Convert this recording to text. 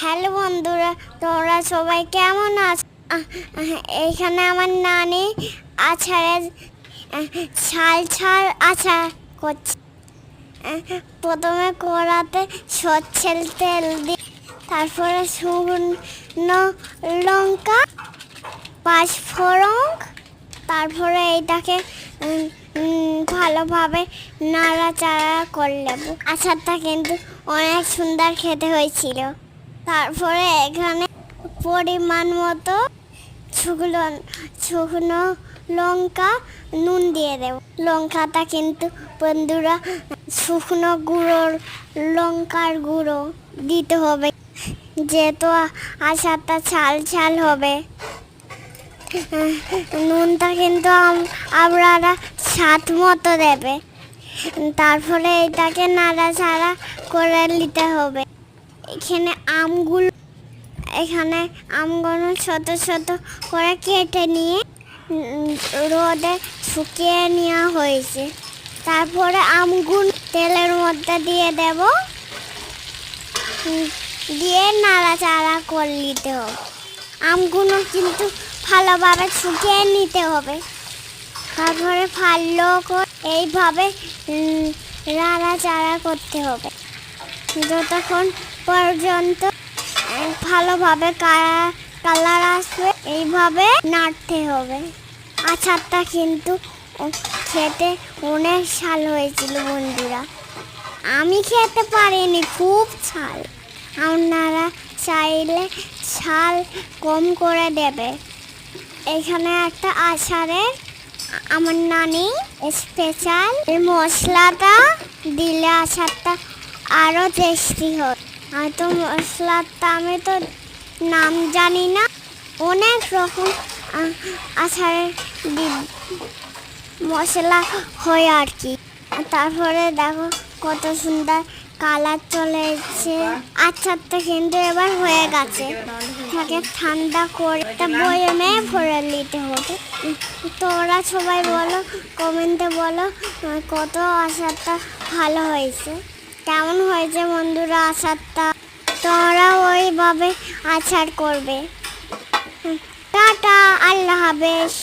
Hello বন্ধুরা, তোমরা সবাই কেমন আছো? এইখানে আমার নানি আচারের ছাল ছাল আচার করছে। প্রথমে কড়াতে সরষের তেল দিয়ে, তারপরে শুকনো লঙ্কা, পাঁচফোড়ন, তারপরে এইটাকে ভালোভাবে নাড়াচাড়া করে নেব। আচারটা কিন্তু অনেক সুন্দর খেতে হয়েছিল। তারপরে এখানে পরিমাণ মতো শুকনো লঙ্কা নুন দিয়ে দেব। লঙ্কাটা কিন্তু বন্ধুরা শুকনো লঙ্কার গুঁড়ো দিতে হবে, যেহেতু আচারটা ছাল ছাল হবে। নুনটা কিন্তু আপনারা স্বাদ মতো দেবে। তারপরে এটাকে নাড়াচাড়া করে নিতে হবে। এখানে আমগুলো ছোট ছোট করে কেটে নিয়ে রোদে শুকিয়ে নেওয়া হয়েছে। তারপরে আমগুলো তেলের মধ্যে দিয়ে দেব, দিয়ে নাড়াচাড়া করে নিতে হবে। আমগুলো কিন্তু ভালোভাবে শুকিয়ে নিতে হবে। তারপরে ভালো করে এইভাবে নাড়াচাড়া করতে হবে যতক্ষণ পর্যন্ত ভালোভাবে কালার আসবে। এইভাবে নাড়তে হবে। আচারটা কিন্তু খেতে অনেক ঝাল হয়েছিল বন্ধুরা। আমি খেতে পারিনি, খুব ঝাল। আপনারা চাইলে ঝাল কম করে দেবে। এখানে একটা আচারের আমার নানি স্পেশাল মশলাটা দিলে আচারটা আরও টেস্টি হয়। হয়তো মশলাটা আমি তো নাম জানি না, অনেক রকম আচারের মশলা হয় আর কি। তারপরে দেখো কত সুন্দর কালার চলে এসেছে। আচারটা কিন্তু এবার হয়ে গেছে। তাকে ঠান্ডা করে একটা বয়মে ভরে নিতে হবে। তোমরা সবাই বলো, কমেন্টে বলো কত আচারটা ভালো হয়েছে, কেমন হয়েছে বন্ধুরা আচারটা। তোমরা ওইভাবে আচার করবে। টাটা, আল্লাহ হাফেজ।